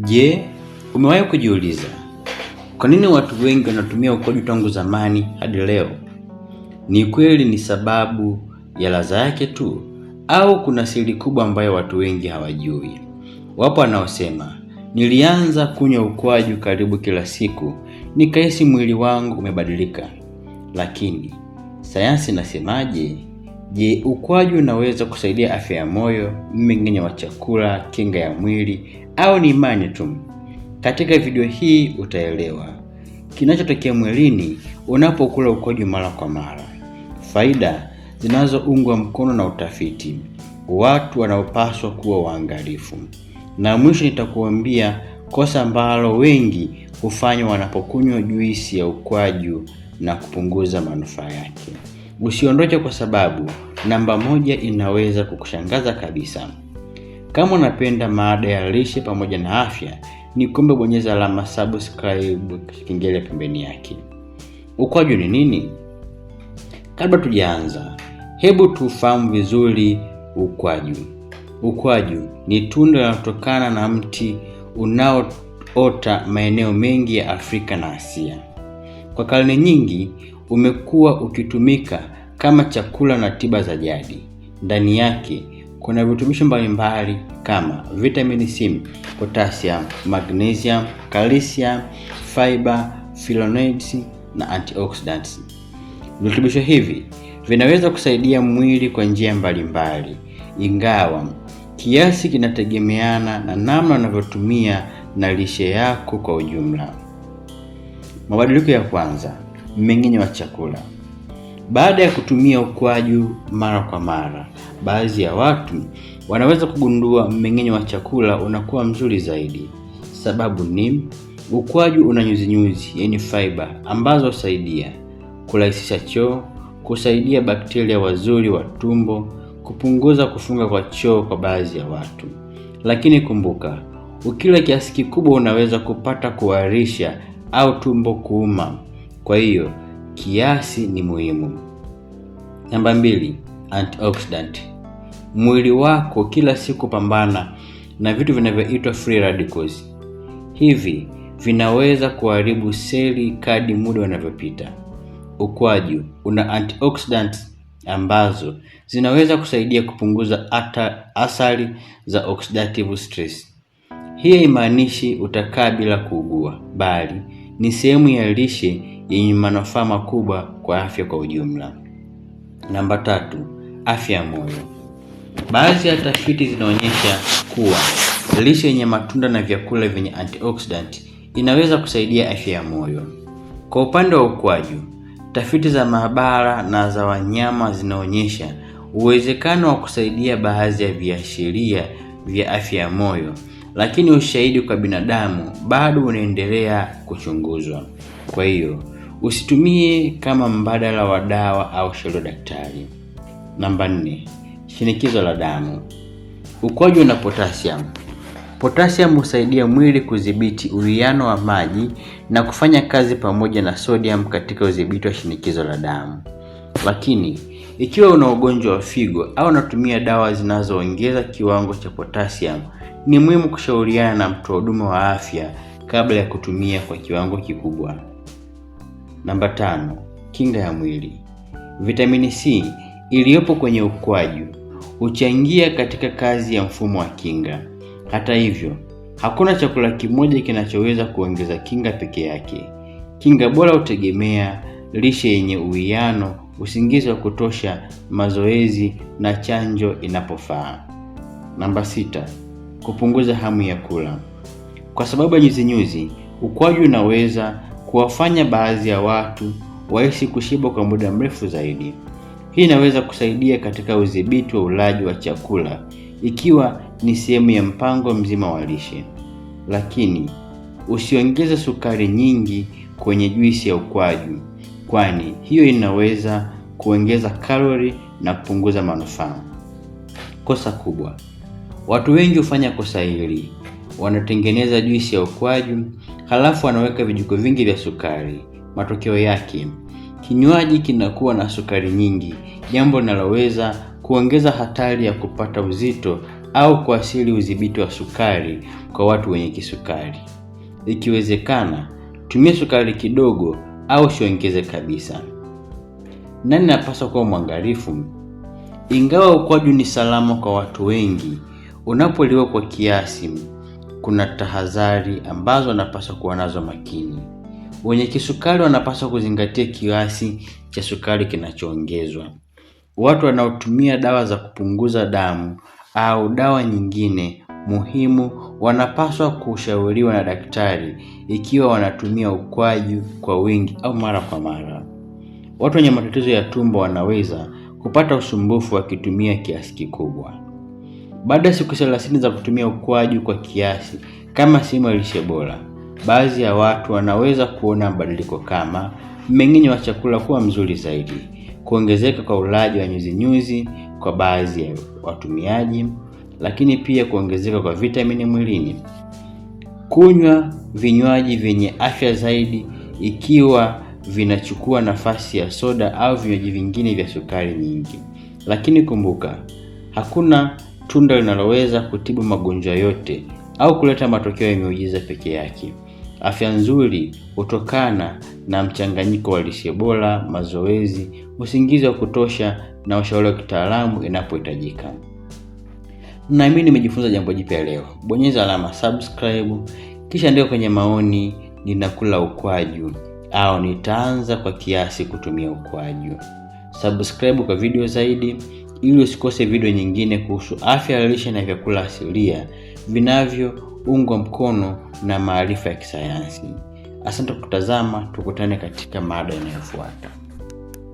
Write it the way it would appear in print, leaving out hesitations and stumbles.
Je, umewahi kujiuliza kwa nini watu wengi wanatumia ukwaju tangu zamani hadi leo? Ni kweli ni sababu ya ladha yake tu, au kuna siri kubwa ambayo watu wengi hawajui? Wapo wanaosema, nilianza kunywa ukwaju karibu kila siku, nikahisi mwili wangu umebadilika. Lakini sayansi inasemaje? Je, ukwaju unaweza kusaidia afya ya moyo, mmeng'enyo wa chakula, kinga ya mwili, au ni imani tu? Katika video hii utaelewa kinachotokea mwilini unapokula ukwaju mara kwa mara, faida zinazoungwa mkono na utafiti, watu wanaopaswa kuwa waangalifu, na mwisho nitakuambia kosa ambalo wengi hufanya wanapokunywa juisi ya ukwaju na kupunguza manufaa yake. Usiondoke, kwa sababu namba 1 inaweza kukushangaza kabisa. Kama unapenda mada ya lishe pamoja na afya, nikombe bonyeza alama subscribe, kengele pembeni yake. Ukwaju ni nini? Kabla tujaanza, hebu tufahamu vizuri ukwaju. Ukwaju ni tunda linalotokana na mti unaoota maeneo mengi ya Afrika na Asia. Kwa karne nyingi umekuwa ukitumika kama chakula na tiba za jadi. Ndani yake kuna virutubisho mbalimbali kama vitamin C, potassium, magnesium, calcium, fiber, flavonoids na antioxidants. Virutubisho hivi vinaweza kusaidia mwili kwa njia mbalimbali, ingawa kiasi kinategemeana na namna unavyotumia na lishe yako kwa ujumla. Mabadiliko ya kwanza, mmeng'enyo wa chakula. Baada ya kutumia ukwaju mara kwa mara, baadhi ya watu wanaweza kugundua mmeng'enyo wa chakula unakuwa mzuri zaidi. Sababu ni ukwaju una nyuzi, yani fiber, ambazo husaidia kurahisisha choo, kusaidia bakteria wazuri wa tumbo, kupunguza kufunga kwa choo kwa baadhi ya watu. Lakini kumbuka, ukila kiasi kikubwa unaweza kupata kuharisha au tumbo kuuma. Kwa hiyo kiasi ni muhimu. Namba 2, antioxidant. Mwili wako kila siku pambana na vitu vinavyoitwa free radicals. Hivi vinaweza kuharibu seli kadri muda unavyopita. Ukwaju una antioxidants ambazo zinaweza kusaidia kupunguza athari za oxidative stress. Hii haimaanishi utakaa bila kuugua, bali ni sehemu ya lishe yenye manufaa makubwa kwa afya kwa ujumla. Namba 3, afya ya moyo. Baadhi ya tafiti zinaonyesha kuwa lishe yenye matunda na vyakula vyenye antioxidant inaweza kusaidia afya ya moyo. Kwa upande wa ukwaju, tafiti za maabara na za wanyama zinaonyesha uwezekano wa kusaidia baadhi ya viashiria vya afya ya moyo, lakini ushahidi kwa binadamu bado unaendelea kuchunguzwa. Kwa hiyo usitumie kama mbadala wa dawa au shauri daktari. Namba 4, shinikizo la damu. Ukwaju na potassium. Potassium husaidia mwili kudhibiti uwiano wa maji na kufanya kazi pamoja na sodium katika udhibiti wa shinikizo la damu. Lakini ikiwa una ugonjwa wa figo au unatumia dawa zinazoongeza kiwango cha potassium, ni muhimu kushauriana na mtoa huduma wa afya kabla ya kutumia kwa kiwango kikubwa. Namba 5, kinga ya mwili. Vitamini C iliyopo kwenye ukwaju huchangia katika kazi ya mfumo wa kinga. Hata hivyo, hakuna chakula kimoja kinachoweza kuongeza kinga peke yake. Kinga bora hutegemea lishe yenye uwiano, usingizi wa kutosha, mazoezi na chanjo inapofaa. Namba 6, kupunguza hamu ya kula. Kwa sababu ya nyuzi, ukwaju unaweza kuwafanya baadhi ya watu wahisi kushiba kwa muda mrefu zaidi. Hii inaweza kusaidia katika udhibiti wa ulaji wa chakula ikiwa ni sehemu ya mpango mzima wa lishe. Lakini usiongeze sukari nyingi kwenye juisi ya ukwaju, kwani hiyo inaweza kuongeza kalori na kupunguza manufaa. Kosa kubwa. Watu wengi hufanya kosa hili. Wanatengeneza juisi ya ukwaju, halafu wanaweka vijiko vingi vya sukari. Matokeo yake, kinywaji kinakuwa na sukari nyingi, jambo linaloweza kuongeza hatari ya kupata uzito au kuasili udhibiti wa sukari kwa watu wenye kisukari. Ikiwezekana, tumia sukari kidogo au usiongeze kabisa. Nani anapaswa kuwa mwangalifu? Ingawa ukwaju ni salama kwa watu wengi, unapoliwa kwa kiasi, kuna tahadhari ambazo wanapaswa kuwa nazo makini. Wenye kisukari wanapaswa kuzingatia kiasi cha sukari kinachoongezwa. Watu wanaotumia dawa za kupunguza damu au dawa nyingine muhimu wanapaswa kushauriwa na daktari ikiwa wanatumia ukwaju kwa wingi au mara kwa mara. Watu wenye matatizo ya tumbo wanaweza kupata usumbufu wakitumia kiasi kikubwa. Baada ya siku 30 za kutumia ukwaju kwa kiasi kama sehemu ya lishe bora, baadhi ya watu wanaweza kuona mabadiliko kama mmeng'enyo wa chakula kuwa mzuri zaidi, kuongezeka kwa ulaji wa nyuzi kwa baadhi ya watumiaji, lakini pia kuongezeka kwa vitamini mwilini. Kunywa vinywaji vyenye afya zaidi ikiwa vinachukua nafasi ya soda au vinywaji vingine vya sukari nyingi. Lakini kumbuka, hakuna tunda linaloweza kutibu magonjwa yote au kuleta matokeo ya miujiza peke yake. Afya nzuri hutokana na mchanganyiko wa lishe bora, mazoezi, usingizi wa kutosha na ushauri wa kitaalamu inapohitajika. Naamini nimejifunza jambo jipya leo. Bonyeza alama subscribe, kisha andika kwenye maoni ninakula ukwaju au nitaanza kwa kiasi kutumia ukwaju. Subscribe kwa video zaidi ili usikose video nyingine kuhusu afya, lishe na vyakula asilia vinavyoungwa mkono na maarifa ya kisayansi. Asante kwa kutazama, tukutane katika mada inayofuata.